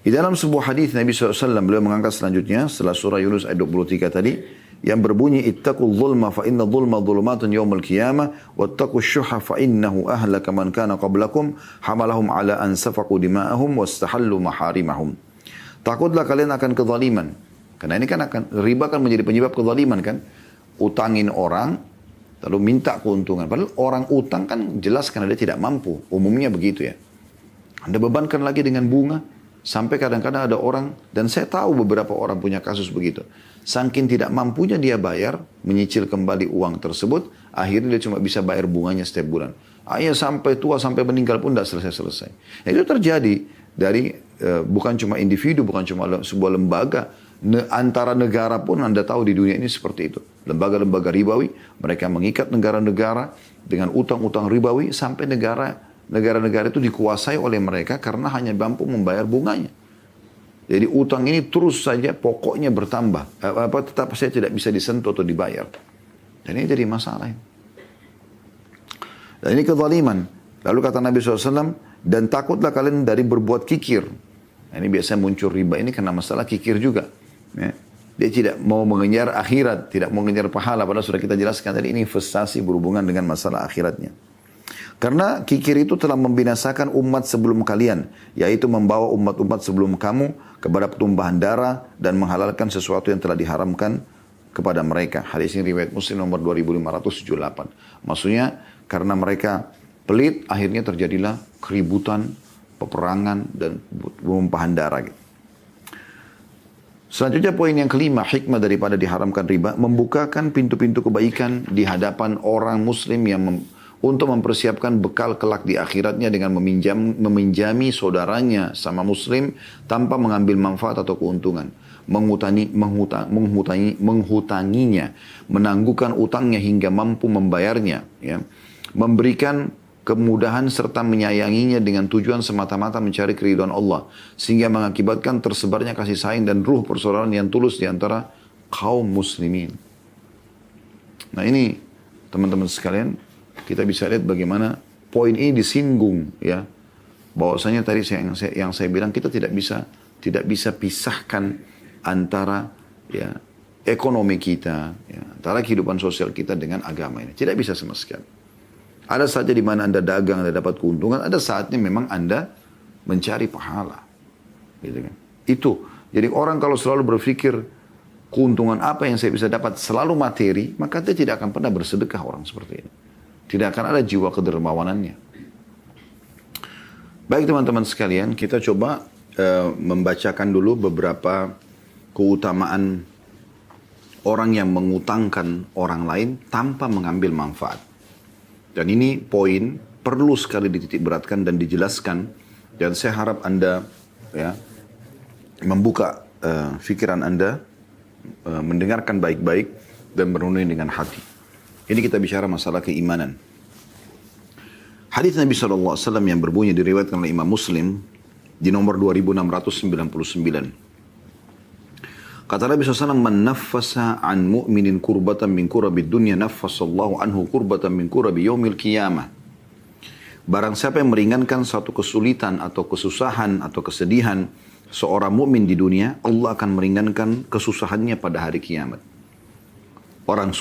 Di dalam sebuah hadis Nabi SAW beliau mengangkat selanjutnya setelah surah Yunus ayat 23 tadi, yang berbunyi ittaqul zulma fa inna zulma dhulumatun yaumil qiyamah wattaqus syuha fa innahu ahlaka man kana qablakum hamalahum ala an safaqu dima'ahum wastahallu maharimahum. Takutlah kalian akan kezaliman. Karena ini kan riba kan menjadi penyebab kezaliman kan. Utangin orang lalu minta keuntungan. Padahal orang utang kan jelas karena dia tidak mampu. Umumnya begitu ya. Anda bebankan lagi dengan bunga. Sampai kadang-kadang ada orang, dan saya tahu beberapa orang punya kasus begitu. Saking tidak mampunya dia bayar, menyicil kembali uang tersebut, akhirnya dia cuma bisa bayar bunganya setiap bulan. Akhirnya sampai tua, sampai meninggal pun tidak selesai-selesai. Itu terjadi dari bukan cuma individu, bukan cuma sebuah lembaga. Antara negara pun Anda tahu di dunia ini seperti itu. Lembaga-lembaga ribawi, mereka mengikat negara-negara dengan utang-utang ribawi sampai negara-negara itu dikuasai oleh mereka karena hanya mampu membayar bunganya. Jadi utang ini terus saja pokoknya bertambah. Tetap saya tidak bisa disentuh atau dibayar. Dan ini jadi masalah. Dan ini kezaliman. Lalu kata Nabi SAW, dan takutlah kalian dari berbuat kikir. Nah, ini biasanya muncul riba ini karena masalah kikir juga. Ya. Dia tidak mau mengejar akhirat, tidak mau mengejar pahala. Padahal sudah kita jelaskan tadi ini investasi berhubungan dengan masalah akhiratnya. Karena kikir itu telah membinasakan umat sebelum kalian, yaitu membawa umat-umat sebelum kamu kepada pertumpahan darah dan menghalalkan sesuatu yang telah diharamkan kepada mereka. Hadis ini riwayat Muslim nomor 2578. Maksudnya karena mereka pelit, akhirnya terjadilah keributan, peperangan, dan penumpahan darah. Gitu. Selanjutnya poin yang kelima, hikmah daripada diharamkan riba, membukakan pintu-pintu kebaikan di hadapan orang muslim yang untuk mempersiapkan bekal kelak di akhiratnya dengan meminjami saudaranya sama muslim tanpa mengambil manfaat atau keuntungan. Menghutanginya, menangguhkan utangnya hingga mampu membayarnya, ya. Memberikan kemudahan serta menyayanginya dengan tujuan semata-mata mencari keridhaan Allah, sehingga mengakibatkan tersebarnya kasih sayang dan ruh persaudaraan yang tulus di antara kaum muslimin. Nah ini teman-teman sekalian, kita bisa lihat bagaimana poin ini disinggung, ya. Bahwasanya tadi yang saya bilang, kita tidak bisa pisahkan antara, ya, ekonomi kita, ya, antara kehidupan sosial kita dengan agama ini. Tidak bisa sama sekali. Ada saatnya di mana Anda dagang, Anda dapat keuntungan. Ada saatnya memang Anda mencari pahala. Gitu kan. Itu. Jadi orang kalau selalu berpikir keuntungan apa yang saya bisa dapat selalu materi, maka dia tidak akan pernah bersedekah orang seperti ini. Tidak akan ada jiwa kedermawanannya. Baik teman-teman sekalian, kita coba membacakan dulu beberapa keutamaan orang yang mengutangkan orang lain tanpa mengambil manfaat. Dan ini poin perlu sekali dititik beratkan dan dijelaskan. Dan saya harap Anda, ya, membuka pikiran Anda, mendengarkan baik-baik dan merenungi dengan hati. Ini kita bicara masalah keimanan. Hadis Nabi SAW yang berbunyi diriwayatkan oleh Imam Muslim di nomor 2699. Kata Nabi SAW, "Man naffasa an mu'minin kurbatan min kurabid dunya, naffasallahu anhu kurbatan min kurabi yaumil qiyamah." Barang siapa yang meringankan satu kesulitan atau kesusahan atau kesedihan seorang mukmin di dunia, Allah akan meringankan kesusahannya pada hari kiamat. Orang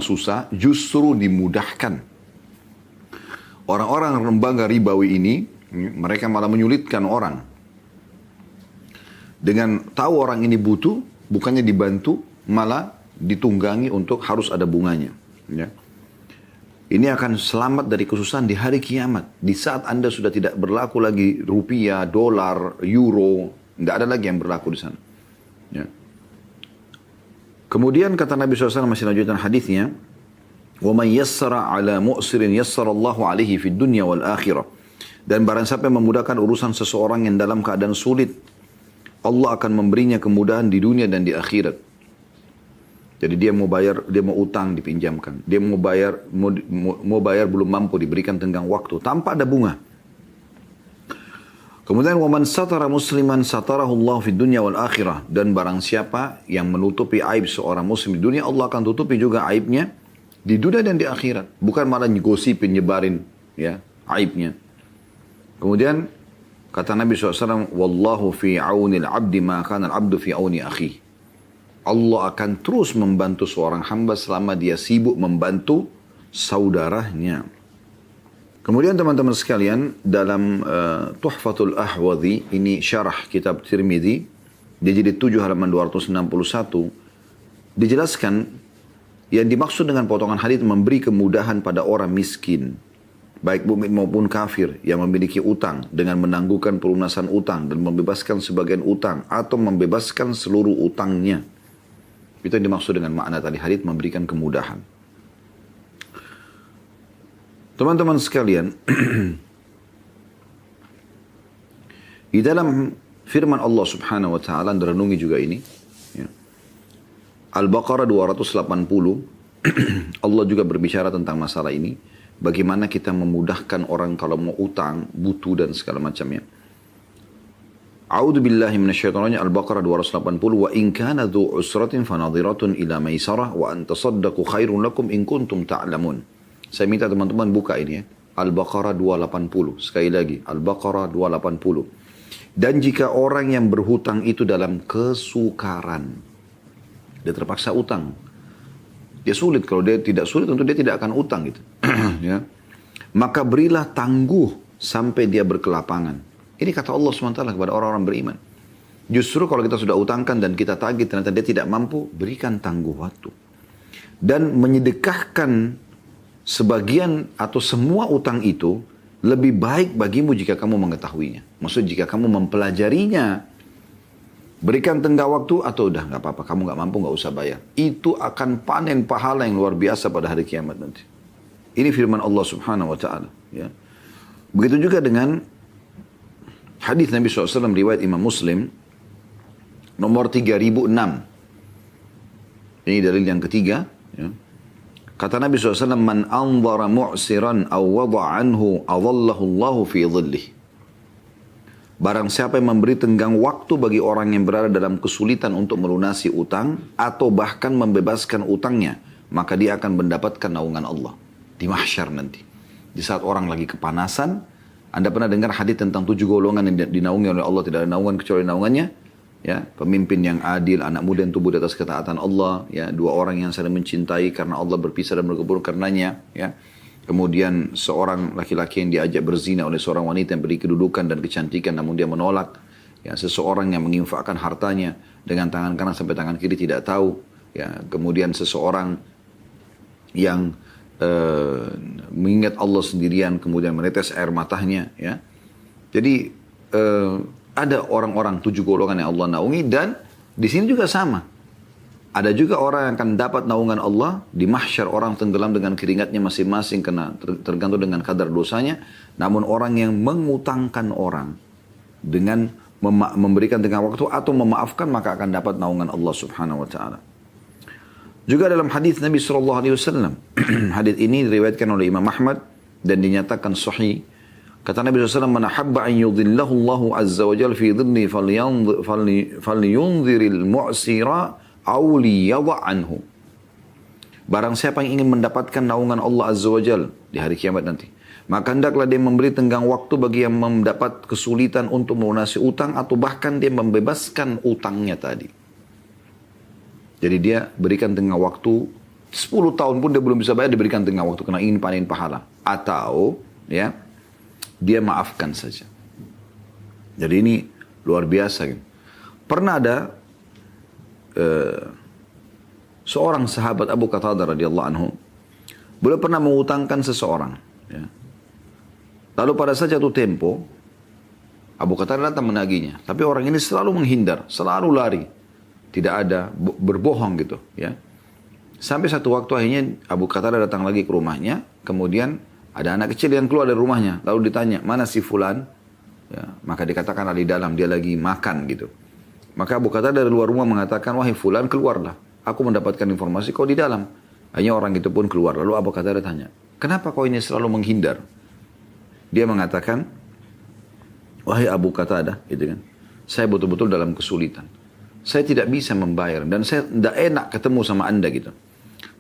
susah justru dimudahkan. Orang-orang lembaga ribawi ini, mereka malah menyulitkan orang. Dengan tahu orang ini butuh, bukannya dibantu, malah ditunggangi untuk harus ada bunganya. Ya. Ini akan selamat dari kesusahan di hari kiamat. Di saat Anda sudah tidak berlaku lagi rupiah, dolar, euro, tidak ada lagi yang berlaku di sana. Ya. Kemudian kata Nabi SAW masih lanjutkan hadisnya, وَمَنْ يَسَّرَ عَلَى مُؤْسِرٍ يَسَّرَ اللَّهُ عَلَيْهِ فِي الدُّنْيَا وَالْآخِرَةِ. Dan barang siapa yang memudahkan urusan seseorang yang dalam keadaan sulit, Allah akan memberinya kemudahan di dunia dan di akhirat. Jadi dia mau bayar, dia mau utang dipinjamkan. Dia mau bayar belum mampu, diberikan tenggang waktu tanpa ada bunga. Kemudian waman satara musliman satarahu Allah fid dunya wal akhirah, dan barang siapa yang menutupi aib seorang muslim di dunia, Allah akan tutupi juga aibnya di dunia dan di akhirat. Bukan malah ngosipin, nyebarin, ya, aibnya. Kemudian kata Nabi SAW, Wallahu fi aunil abdi ma kana al-abdu fi auni akhi. Allah akan terus membantu seorang hamba selama dia sibuk membantu saudaranya. Kemudian teman-teman sekalian, dalam Tuhfatul Ahwadhi, ini syarah kitab Tirmidzi, di jilid 7 halaman 261, dijelaskan yang dimaksud dengan potongan hadis memberi kemudahan pada orang miskin, baik mukmin maupun kafir yang memiliki utang, dengan menangguhkan pelunasan utang dan membebaskan sebagian utang atau membebaskan seluruh utangnya. Itu yang dimaksud dengan makna tadi hadis memberikan kemudahan. Teman-teman sekalian, di dalam firman Allah Subhanahu wa taala, renungi juga ini, ya. Al-Baqarah 280, Allah juga berbicara tentang masalah ini. Bagaimana kita memudahkan orang kalau mau utang, butuh dan segala macamnya. A'udzu billahi minasyaitonir rajim. Al-Baqarah 280, wa in kana dzu usratin fanadhiratun ila maisarah wa an tasaddaqu khairun lakum in kuntum ta'lamun. Saya minta teman-teman buka ini, ya. Al-Baqarah 280. Sekali lagi, Al-Baqarah 280. Dan jika orang yang berhutang itu dalam kesukaran, dia terpaksa utang, dia sulit. Kalau dia tidak sulit, tentu dia tidak akan utang gitu. Ya. Maka berilah tangguh sampai dia berkelapangan. Ini kata Allah SWT kepada orang-orang beriman. Justru kalau kita sudah utangkan dan kita tagih ternyata dia tidak mampu, berikan tangguh waktu. Dan menyedekahkan sebagian atau semua utang itu lebih baik bagimu jika kamu mengetahuinya. Maksudnya jika kamu mempelajarinya, berikan tenggang waktu atau udah nggak apa-apa, kamu nggak mampu nggak usah bayar. Itu akan panen pahala yang luar biasa pada hari kiamat nanti. Ini firman Allah Subhanahu Wa Taala. Ya. Begitu juga dengan hadis Nabi SAW riwayat Imam Muslim nomor 3006. Ini dalil yang ketiga. Ya. Kata Nabi SAW, man anzara mu'siran aw wada'a anhu adallahu Allahu fi dhillih. Barang siapa yang memberi tenggang waktu bagi orang yang berada dalam kesulitan untuk melunasi utang atau bahkan membebaskan utangnya, maka dia akan mendapatkan naungan Allah di mahsyar nanti. Di saat orang lagi kepanasan, Anda pernah dengar hadis tentang 7 golongan yang dinaungi oleh Allah, tidak ada naungan kecuali naungannya. Ya, pemimpin yang adil, anak muda yang tumbuh di atas ketaatan Allah, ya, 2 orang yang saling mencintai karena Allah berpisah dan berkebun karenanya, ya. Kemudian seorang laki-laki yang diajak berzina oleh seorang wanita yang beri kedudukan dan kecantikan namun dia menolak, ya, seseorang yang menginfakkan hartanya dengan tangan kanan sampai tangan kiri tidak tahu, ya. Kemudian seseorang yang mengingat Allah sendirian kemudian menetes air matanya, ya. Jadi ada orang-orang 7 golongan yang Allah naungi dan di sini juga sama. Ada juga orang yang akan dapat naungan Allah di mahsyar, orang tenggelam dengan keringatnya masing-masing karena tergantung dengan kadar dosanya. Namun orang yang mengutangkan orang dengan memberikan tenggang waktu atau memaafkan maka akan dapat naungan Allah Subhanahu Wa Taala. Juga dalam hadis Nabi SAW, hadis ini diriwayatkan oleh Imam Ahmad dan dinyatakan sahih. Kata Nabi SAW, man ahabba an yudhillahu Allahu azza wa jalla fi dhilli falyunziril mu'sira aw liyadha anhu. Barang siapa yang ingin mendapatkan naungan Allah azza wa jalla di hari kiamat nanti, maka hendaklah dia memberi tenggang waktu bagi yang mendapat kesulitan untuk melunasi utang atau bahkan dia membebaskan utangnya tadi. Jadi dia berikan tenggang waktu 10 tahun pun dia belum bisa bayar, diberikan tenggang waktu karena ingin panen pahala. Atau ya dia maafkan saja. Jadi ini luar biasa. Gitu. Pernah ada seorang sahabat Abu Qatadah radhiyallahu anhu, beliau pernah mengutangkan seseorang. Ya. Lalu pada saat jatuh tempo, Abu Qatadah datang menagihnya. Tapi orang ini selalu menghindar, selalu lari. Tidak ada, berbohong gitu. Ya. Sampai satu waktu akhirnya Abu Qatadah datang lagi ke rumahnya, kemudian ada anak kecil yang keluar dari rumahnya, lalu ditanya, mana si fulan? Ya, maka dikatakan ada di dalam, dia lagi makan gitu. Maka Abu Qatadah dari luar rumah mengatakan, wahai fulan keluarlah. Aku mendapatkan informasi kau di dalam. Hanya orang itu pun keluar. Lalu Abu Qatadah tanya, kenapa kau ini selalu menghindar? Dia mengatakan, wahai Abu Qatadah, gitu kan, saya betul-betul dalam kesulitan. Saya tidak bisa membayar dan saya tidak enak ketemu sama anda gitu.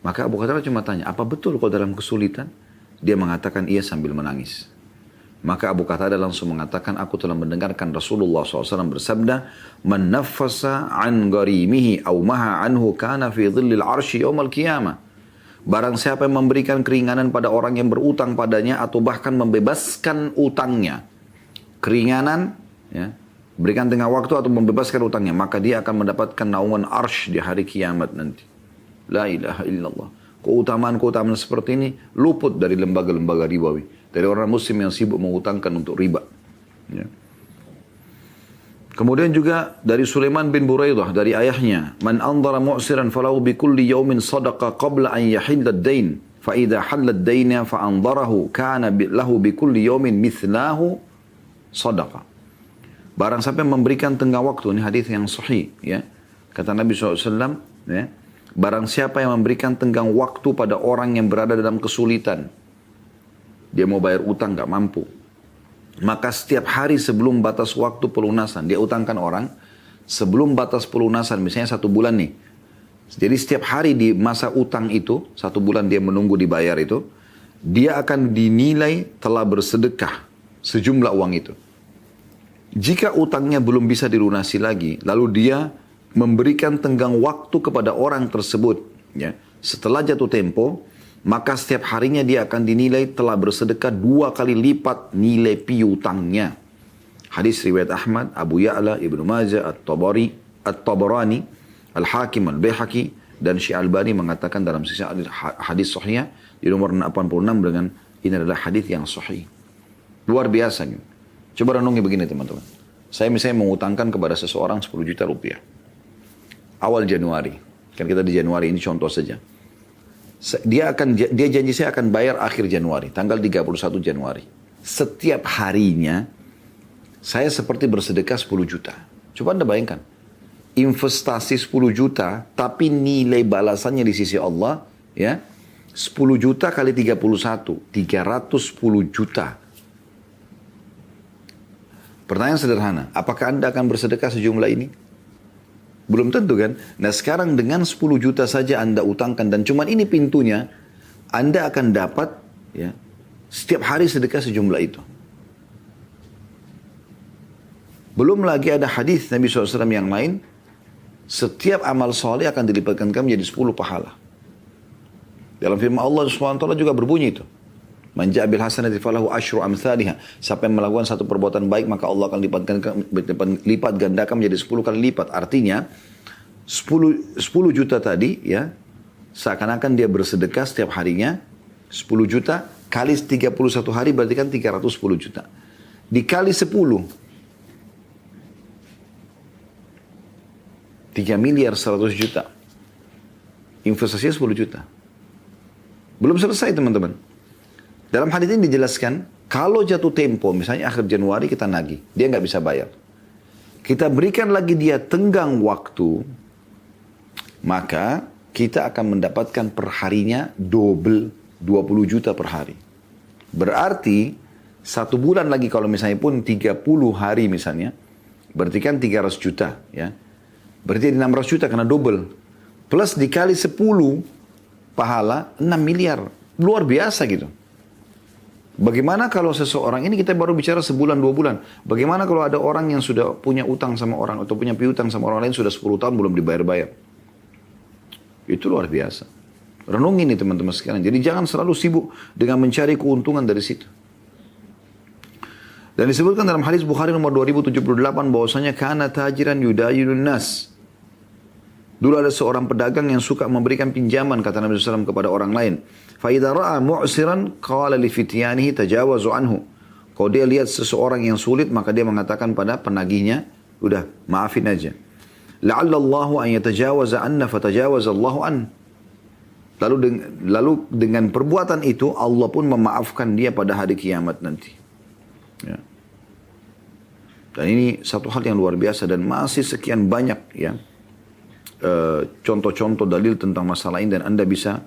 Maka Abu Qatadah cuma tanya, apa betul kau dalam kesulitan? Dia mengatakan iya sambil menangis. Maka Abu Qatadah langsung mengatakan, aku telah mendengarkan Rasulullah SAW bersabda, man naffasa an gharimihi aw maha anhu kana fi dhillil arsy yaumal qiyamah. Barang siapa yang memberikan keringanan pada orang yang berutang padanya atau bahkan membebaskan utangnya. Keringanan, ya, berikan tengah waktu atau membebaskan utangnya, maka dia akan mendapatkan naungan arsy di hari kiamat nanti. La ilaha illallah. Keutamaan-keutamaan seperti ini luput dari lembaga-lembaga ribawi. Dari orang muslim yang sibuk mengutangkan untuk riba. Ya. Kemudian juga dari Sulaiman bin Buraidah, dari ayahnya. Man andhara mu'siran falahu bikulli yawmin sadaqa qabla an yahilla ad-dain. Fa idha halla ad-daina fa andharahu kana lahu bikulli yawmin mithlahu sadaqa. Barang sampai memberikan tenggang waktu, ini hadis yang sahih. Ya. Kata Nabi SAW, ya. Barang siapa yang memberikan tenggang waktu pada orang yang berada dalam kesulitan. Dia mau bayar utang gak mampu. Maka setiap hari sebelum batas waktu pelunasan. Dia utangkan orang. Sebelum batas pelunasan. Misalnya 1 bulan nih. Jadi setiap hari di masa utang itu. 1 bulan dia menunggu dibayar itu. Dia akan dinilai telah bersedekah. Sejumlah uang itu. Jika utangnya belum bisa dilunasi lagi. Lalu dia memberikan tenggang waktu kepada orang tersebut. Ya. Setelah jatuh tempo, maka setiap harinya dia akan dinilai telah bersedekah 2 kali lipat nilai piutangnya. Hadis riwayat Ahmad, Abu Ya'la, Ibnu Majah, At-Tabarani, Al-Hakim, Al-Baihaqi, Dan Syekh Albani mengatakan dalam sisa hadis sahih di nomor 86 dengan ini adalah hadis yang sahih. Luar biasa gitu. Coba renungi begini teman-teman. Saya misalnya mengutangkan kepada seseorang 10 juta rupiah. Awal Januari. Kan kita di Januari ini contoh saja. Dia janji saya akan bayar akhir Januari, tanggal 31 Januari. Setiap harinya saya seperti bersedekah 10 juta. Coba Anda bayangkan. Investasi 10 juta tapi nilai balasannya di sisi Allah ya 10 juta kali 31, 310 juta. Pertanyaan sederhana, apakah Anda akan bersedekah sejumlah ini? Belum tentu kan? Nah sekarang dengan 10 juta saja Anda utangkan dan cuman ini pintunya, Anda akan dapat ya setiap hari sedekah sejumlah itu. Belum lagi ada hadis Nabi SAW yang lain, setiap amal soleh akan dilipatkan kami menjadi 10 pahala. Dalam firman Allah SWT juga berbunyi itu. Man ja'a bil hasanati falahu asyru amsalihha. Siapa yang melakukan satu perbuatan baik maka Allah akan lipat gandakan menjadi 10 kali lipat. Artinya 10 juta tadi ya seakan-akan dia bersedekah setiap harinya 10 juta kali 31 hari berarti kan 310 juta. Dikali 10 3 miliar 100 juta. Investasinya 10 juta. Belum selesai teman-teman. Dalam hadis ini dijelaskan, kalau jatuh tempo, misalnya akhir Januari kita nagih, dia nggak bisa bayar. Kita berikan lagi dia tenggang waktu, maka kita akan mendapatkan perharinya double 20 juta per hari. Berarti, 1 bulan lagi kalau misalnya pun 30 hari misalnya, berarti kan 300 juta ya. Berarti 600 juta karena double. Plus dikali 10 pahala 6 miliar. Luar biasa gitu. Bagaimana kalau seseorang, ini kita baru bicara sebulan 2 bulan. Bagaimana kalau ada orang yang sudah punya utang sama orang atau punya piutang sama orang lain sudah 10 tahun belum dibayar-bayar. Itu luar biasa. Renungi ini teman-teman sekalian. Jadi jangan selalu sibuk dengan mencari keuntungan dari situ. Dan disebutkan dalam hadis Bukhari nomor 2078 bahwasanya kana tajiran yudayilun nas. Dulu ada seorang pedagang yang suka memberikan pinjaman kata Nabi SAW kepada orang lain. Fa idza ra'a mu'siran qala li fityanihi tajawazu anhu. Kalau dia lihat seseorang yang sulit maka dia mengatakan pada penagihnya, udah maafin aja. La'alla Allahu an yatajawaza anna fatajawaza Allahu an. Lalu dengan perbuatan itu Allah pun memaafkan dia pada hari kiamat nanti. Ya. Dan ini satu hal yang luar biasa dan masih sekian banyak ya contoh-contoh dalil tentang masalah ini dan Anda bisa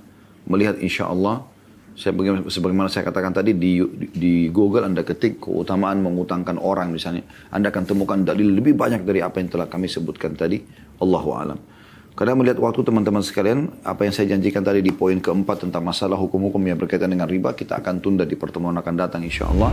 melihat insya Allah. Sebagaimana saya katakan tadi di Google Anda ketik keutamaan mengutangkan orang misalnya, Anda akan temukan dalil lebih banyak dari apa yang telah kami sebutkan tadi. Allahu a'lam. Karena melihat waktu teman-teman sekalian, apa yang saya janjikan tadi di poin keempat tentang masalah hukum-hukum yang berkaitan dengan riba, kita akan tunda di pertemuan akan datang insya Allah.